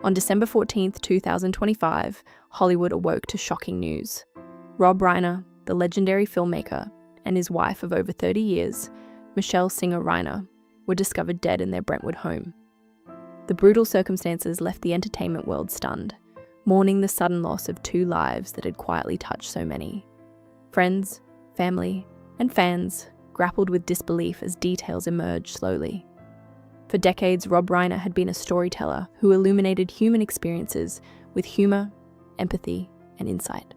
On December 14th, 2025, Hollywood awoke to shocking news. Rob Reiner, the legendary filmmaker, and his wife of over 30 years, Michelle Singer Reiner, were discovered dead in their Brentwood home. The brutal circumstances left the entertainment world stunned, mourning the sudden loss of two lives that had quietly touched so many. Friends, family, and fans grappled with disbelief as details emerged slowly. For decades, Rob Reiner had been a storyteller who illuminated human experiences with humor, empathy, and insight.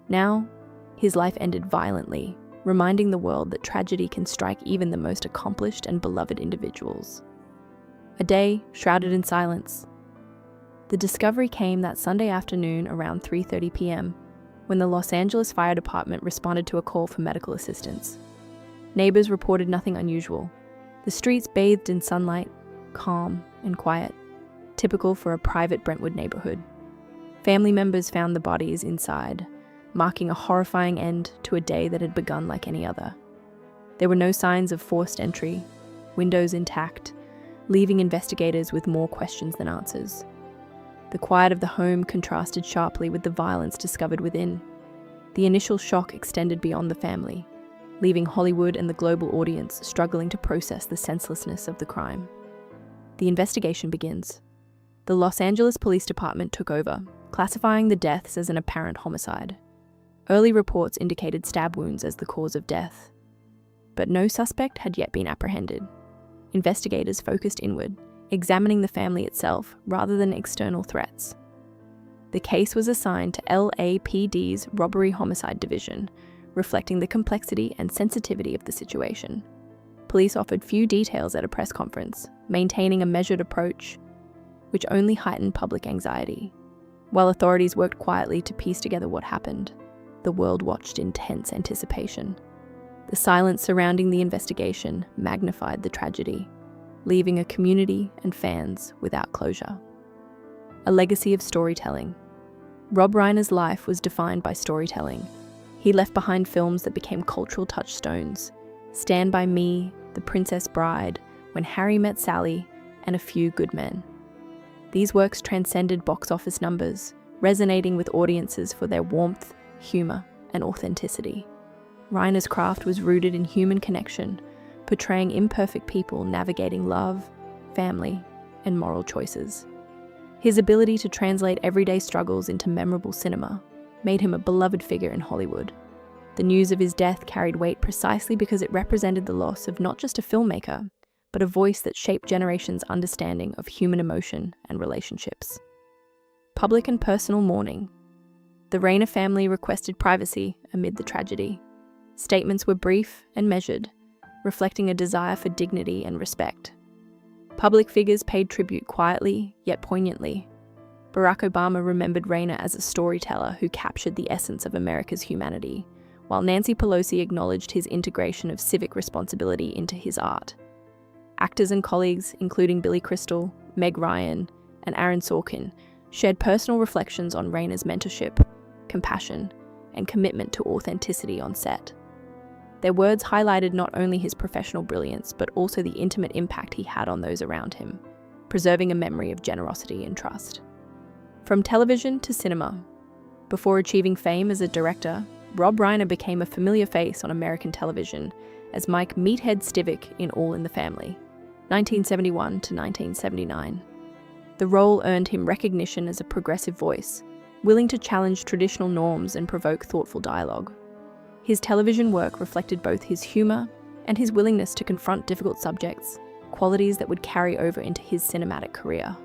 Now, his life ended violently, reminding the world that tragedy can strike even the most accomplished and beloved individuals. A day shrouded in silence. The discovery came that Sunday afternoon around 3:30 p.m. when the Los Angeles Fire Department responded to a call for medical assistance. Neighbors reported nothing unusual. The streets bathed in sunlight, calm and quiet, typical for a private Brentwood neighborhood. Family members found the bodies inside, marking a horrifying end to a day that had begun like any other. There were no signs of forced entry, windows intact, leaving investigators with more questions than answers. The quiet of the home contrasted sharply with the violence discovered within. The initial shock extended beyond the family, leaving Hollywood and the global audience struggling to process the senselessness of the crime. The investigation begins. The Los Angeles Police Department took over, classifying the deaths as an apparent homicide. Early reports indicated stab wounds as the cause of death, but no suspect had yet been apprehended. Investigators focused inward, examining the family itself rather than external threats. The case was assigned to LAPD's Robbery Homicide Division, reflecting the complexity and sensitivity of the situation. Police offered few details at a press conference, maintaining a measured approach, which only heightened public anxiety. While authorities worked quietly to piece together what happened, the world watched in tense anticipation. The silence surrounding the investigation magnified the tragedy, leaving a community and fans without closure. A legacy of storytelling. Rob Reiner's life was defined by storytelling. He left behind films that became cultural touchstones: Stand By Me, The Princess Bride, When Harry Met Sally, and A Few Good Men. These works transcended box office numbers, resonating with audiences for their warmth, humor, and authenticity. Reiner's craft was rooted in human connection, portraying imperfect people navigating love, family, and moral choices. His ability to translate everyday struggles into memorable cinema made him a beloved figure in Hollywood. The news of his death carried weight precisely because it represented the loss of not just a filmmaker, but a voice that shaped generations' understanding of human emotion and relationships. Public and personal mourning. The Reiner family requested privacy amid the tragedy. Statements were brief and measured, reflecting a desire for dignity and respect. Public figures paid tribute quietly, yet poignantly. Barack Obama remembered Reiner as a storyteller who captured the essence of America's humanity, while Nancy Pelosi acknowledged his integration of civic responsibility into his art. Actors and colleagues, including Billy Crystal, Meg Ryan, and Aaron Sorkin, shared personal reflections on Reiner's mentorship, compassion, and commitment to authenticity on set. Their words highlighted not only his professional brilliance, but also the intimate impact he had on those around him, preserving a memory of generosity and trust. From television to cinema. Before achieving fame as a director, Rob Reiner became a familiar face on American television as Mike "Meathead" Stivic in All in the Family, 1971 to 1979. The role earned him recognition as a progressive voice, willing to challenge traditional norms and provoke thoughtful dialogue. His television work reflected both his humor and his willingness to confront difficult subjects, qualities that would carry over into his cinematic career.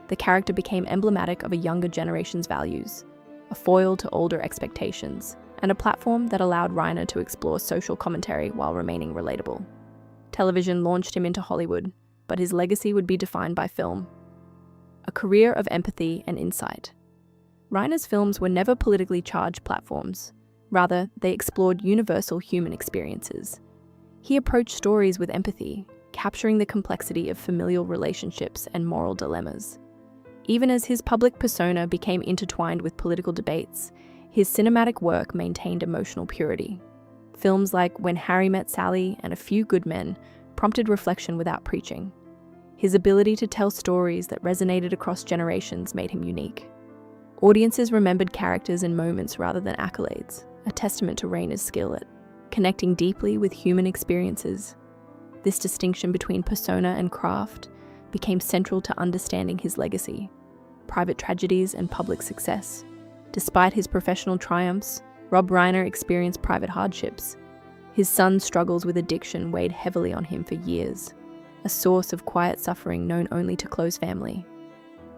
The character became emblematic of a younger generation's values, a foil to older expectations, and a platform that allowed Reiner to explore social commentary while remaining relatable. Television launched him into Hollywood, but his legacy would be defined by film. A career of empathy and insight. Reiner's films were never politically charged platforms. Rather, they explored universal human experiences. He approached stories with empathy, capturing the complexity of familial relationships and moral dilemmas. Even as his public persona became intertwined with political debates, his cinematic work maintained emotional purity. Films like When Harry Met Sally and A Few Good Men prompted reflection without preaching. His ability to tell stories that resonated across generations made him unique. Audiences remembered characters and moments rather than accolades, a testament to Reiner's skill at connecting deeply with human experiences. This distinction between persona and craft became central to understanding his legacy, private tragedies and public success. Despite his professional triumphs, Rob Reiner experienced private hardships. His son's struggles with addiction weighed heavily on him for years, a source of quiet suffering known only to close family.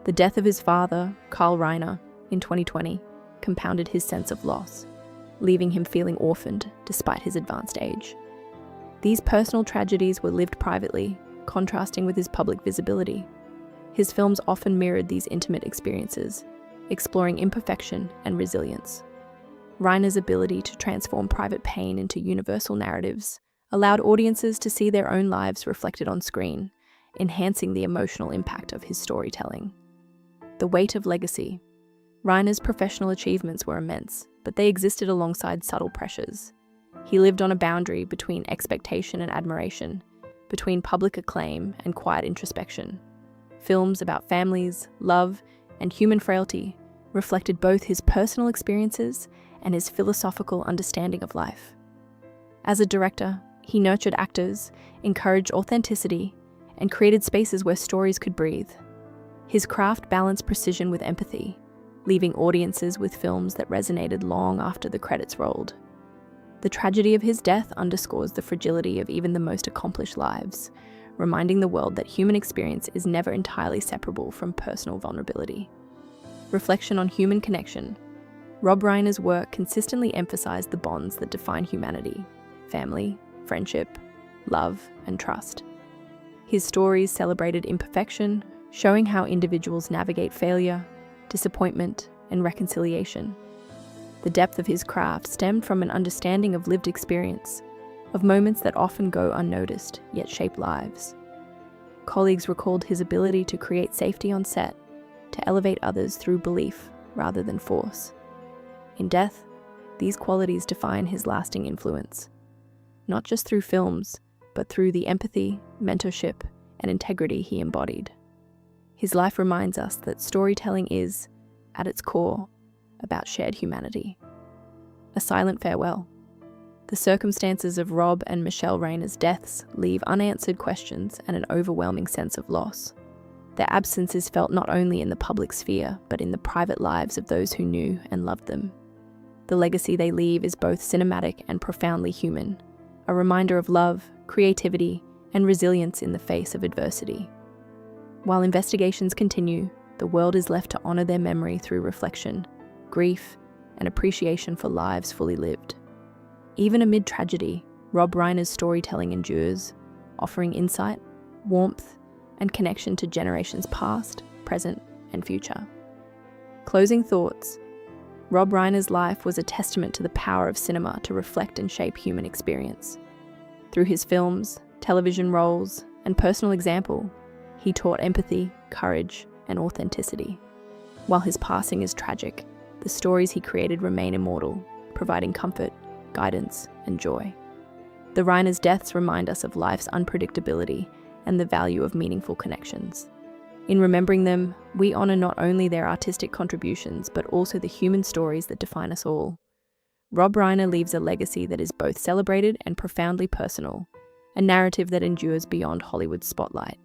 The death of his father, Carl Reiner, in 2020, compounded his sense of loss, leaving him feeling orphaned despite his advanced age. These personal tragedies were lived privately, contrasting with his public visibility. His films often mirrored these intimate experiences, exploring imperfection and resilience. Reiner's ability to transform private pain into universal narratives allowed audiences to see their own lives reflected on screen, enhancing the emotional impact of his storytelling. The weight of legacy. Reiner's professional achievements were immense, but they existed alongside subtle pressures. He lived on a boundary between expectation and admiration, between public acclaim and quiet introspection. Films about families, love, and human frailty reflected both his personal experiences and his philosophical understanding of life. As a director, he nurtured actors, encouraged authenticity, and created spaces where stories could breathe. His craft balanced precision with empathy, leaving audiences with films that resonated long after the credits rolled. The tragedy of his death underscores the fragility of even the most accomplished lives, reminding the world that human experience is never entirely separable from personal vulnerability. Reflection on human connection. Rob Reiner's work consistently emphasized the bonds that define humanity: family, friendship, love, and trust. His stories celebrated imperfection, showing how individuals navigate failure, disappointment, and reconciliation. The depth of his craft stemmed from an understanding of lived experience, of moments that often go unnoticed yet shape lives. Colleagues recalled his ability to create safety on set, to elevate others through belief rather than force. In death, these qualities define his lasting influence, not just through films, but through the empathy, mentorship, and integrity he embodied. His life reminds us that storytelling is, at its core, about shared humanity. A silent farewell. The circumstances of Rob and Michelle Reiner's deaths leave unanswered questions and an overwhelming sense of loss. Their absence is felt not only in the public sphere, but in the private lives of those who knew and loved them. The legacy they leave is both cinematic and profoundly human, a reminder of love, creativity, and resilience in the face of adversity. While investigations continue, the world is left to honor their memory through reflection, grief, and appreciation for lives fully lived. Even amid tragedy, Rob Reiner's storytelling endures, offering insight, warmth, and connection to generations past, present, and future. Closing thoughts. Rob Reiner's life was a testament to the power of cinema to reflect and shape human experience. Through his films, television roles, and personal example, he taught empathy, courage, and authenticity. While his passing is tragic, the stories he created remain immortal, providing comfort, guidance, and joy. The Reiner's deaths remind us of life's unpredictability and the value of meaningful connections. In remembering them, we honor not only their artistic contributions, but also the human stories that define us all. Rob Reiner leaves a legacy that is both celebrated and profoundly personal, a narrative that endures beyond Hollywood's spotlight.